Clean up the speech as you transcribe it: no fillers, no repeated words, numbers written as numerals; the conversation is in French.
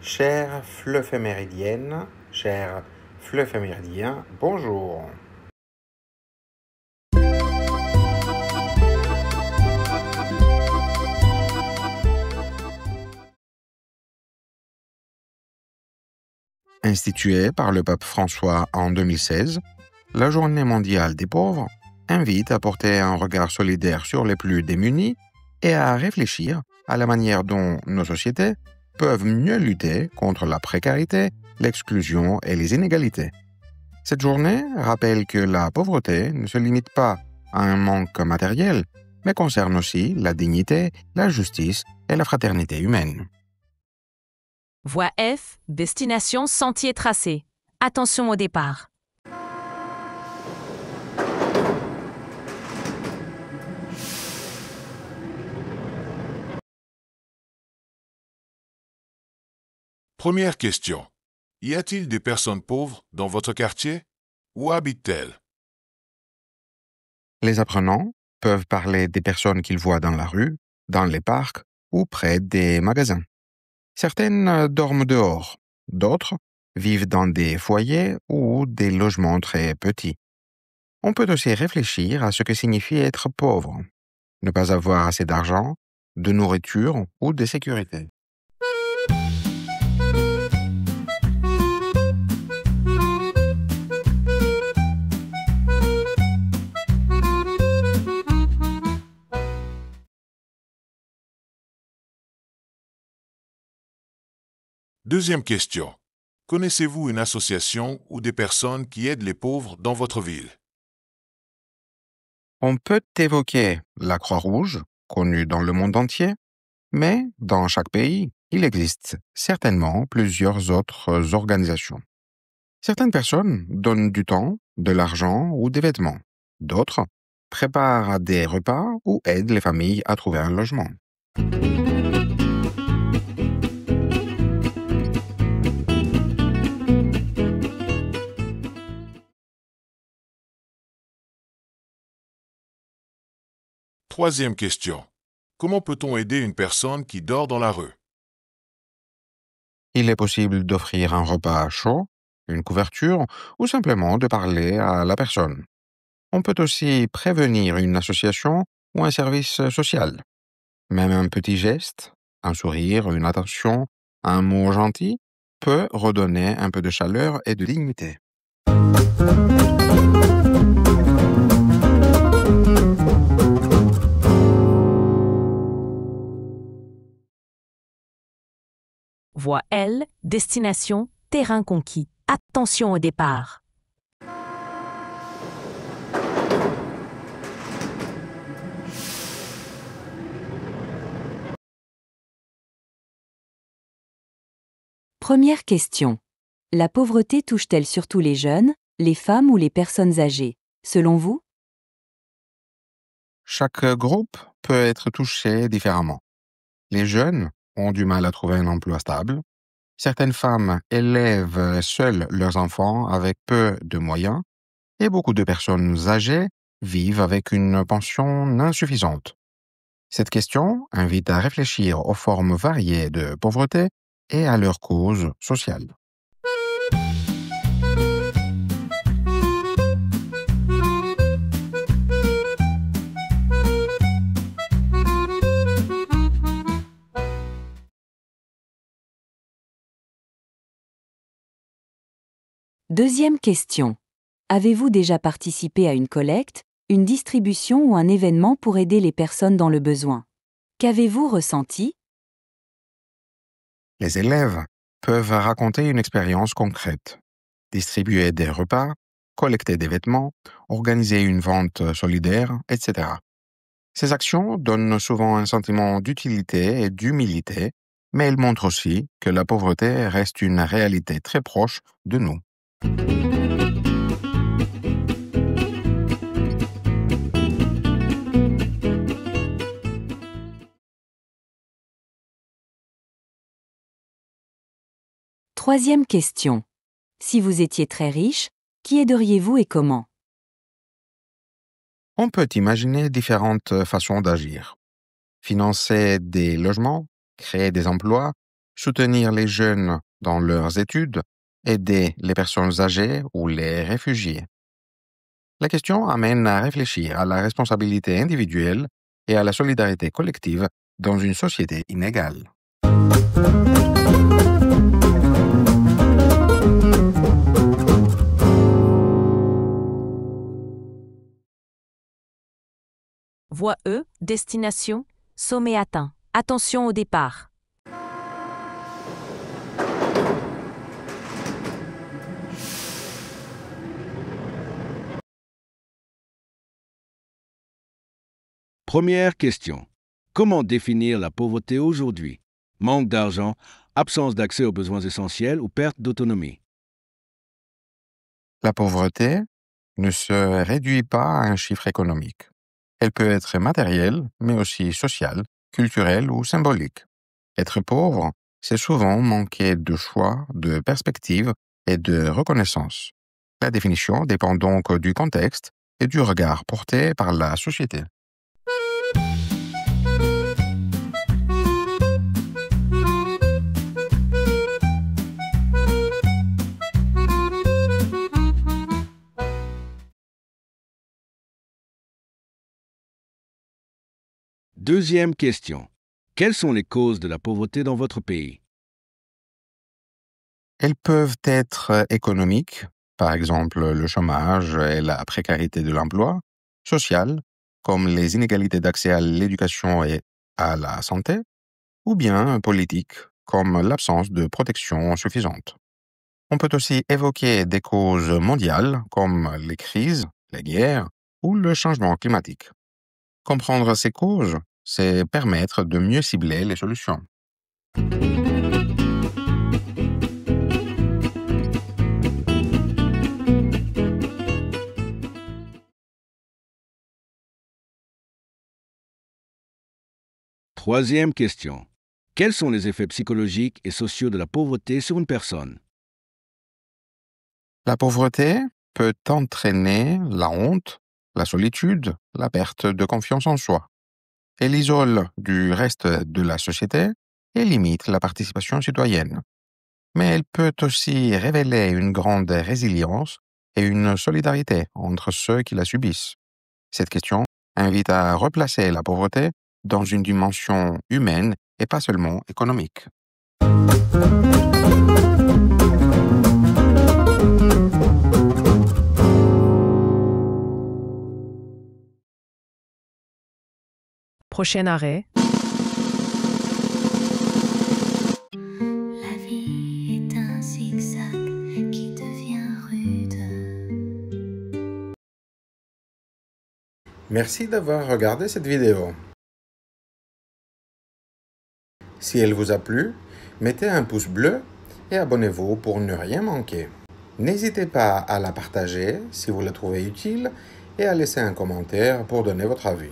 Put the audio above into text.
Chère fleuve méridienne, cher fleuve méridien, bonjour. Instituée par le pape François en 2016, la Journée mondiale des pauvres invite à porter un regard solidaire sur les plus démunis et à réfléchir à la manière dont nos sociétés peuvent mieux lutter contre la précarité, l'exclusion et les inégalités. Cette journée rappelle que la pauvreté ne se limite pas à un manque matériel, mais concerne aussi la dignité, la justice et la fraternité humaine. Voie F, destination sentier tracé. Attention au départ. Première question. Y a-t-il des personnes pauvres dans votre quartier? Où habitent-elles? Les apprenants peuvent parler des personnes qu'ils voient dans la rue, dans les parcs ou près des magasins. Certaines dorment dehors, d'autres vivent dans des foyers ou des logements très petits. On peut aussi réfléchir à ce que signifie être pauvre, ne pas avoir assez d'argent, de nourriture ou de sécurité. Deuxième question. Connaissez-vous une association ou des personnes qui aident les pauvres dans votre ville? On peut évoquer la Croix-Rouge, connue dans le monde entier, mais dans chaque pays, il existe certainement plusieurs autres organisations. Certaines personnes donnent du temps, de l'argent ou des vêtements. D'autres préparent des repas ou aident les familles à trouver un logement. Troisième question. Comment peut-on aider une personne qui dort dans la rue? Il est possible d'offrir un repas chaud, une couverture ou simplement de parler à la personne. On peut aussi prévenir une association ou un service social. Même un petit geste, un sourire, une attention, un mot gentil peut redonner un peu de chaleur et de dignité. Voie L, destination terrain conquis. Attention au départ. Première question. La pauvreté touche-t-elle surtout les jeunes, les femmes ou les personnes âgées, selon vous? Chaque groupe peut être touché différemment. Les jeunes ont du mal à trouver un emploi stable. Certaines femmes élèvent seules leurs enfants avec peu de moyens et beaucoup de personnes âgées vivent avec une pension insuffisante. Cette question invite à réfléchir aux formes variées de pauvreté et à leurs causes sociales. Deuxième question. Avez-vous déjà participé à une collecte, une distribution ou un événement pour aider les personnes dans le besoin? Qu'avez-vous ressenti? Les élèves peuvent raconter une expérience concrète, distribuer des repas, collecter des vêtements, organiser une vente solidaire, etc. Ces actions donnent souvent un sentiment d'utilité et d'humilité, mais elles montrent aussi que la pauvreté reste une réalité très proche de nous. Troisième question. Si vous étiez très riche, qui aideriez-vous et comment? On peut imaginer différentes façons d'agir. Financer des logements, créer des emplois, soutenir les jeunes dans leurs études, aider les personnes âgées ou les réfugiés. La question amène à réfléchir à la responsabilité individuelle et à la solidarité collective dans une société inégale. Voie E, destination, sommet atteint. Attention au départ. Première question. Comment définir la pauvreté aujourd'hui? Manque d'argent, absence d'accès aux besoins essentiels ou perte d'autonomie? La pauvreté ne se réduit pas à un chiffre économique. Elle peut être matérielle, mais aussi sociale, culturelle ou symbolique. Être pauvre, c'est souvent manquer de choix, de perspective et de reconnaissance. La définition dépend donc du contexte et du regard porté par la société. Deuxième question. Quelles sont les causes de la pauvreté dans votre pays? Elles peuvent être économiques, par exemple le chômage et la précarité de l'emploi, sociales, comme les inégalités d'accès à l'éducation et à la santé, ou bien politiques, comme l'absence de protection suffisante. On peut aussi évoquer des causes mondiales, comme les crises, les guerres ou le changement climatique. Comprendre ces causes, c'est permettre de mieux cibler les solutions. Troisième question. Quels sont les effets psychologiques et sociaux de la pauvreté sur une personne? La pauvreté peut entraîner la honte, la solitude, la perte de confiance en soi. Elle isole du reste de la société et limite la participation citoyenne. Mais elle peut aussi révéler une grande résilience et une solidarité entre ceux qui la subissent. Cette question invite à replacer la pauvreté dans une dimension humaine et pas seulement économique. Prochain arrêt. La vie est un zigzag qui devient rude. Merci d'avoir regardé cette vidéo. Si elle vous a plu, mettez un pouce bleu et abonnez-vous pour ne rien manquer. N'hésitez pas à la partager si vous la trouvez utile et à laisser un commentaire pour donner votre avis.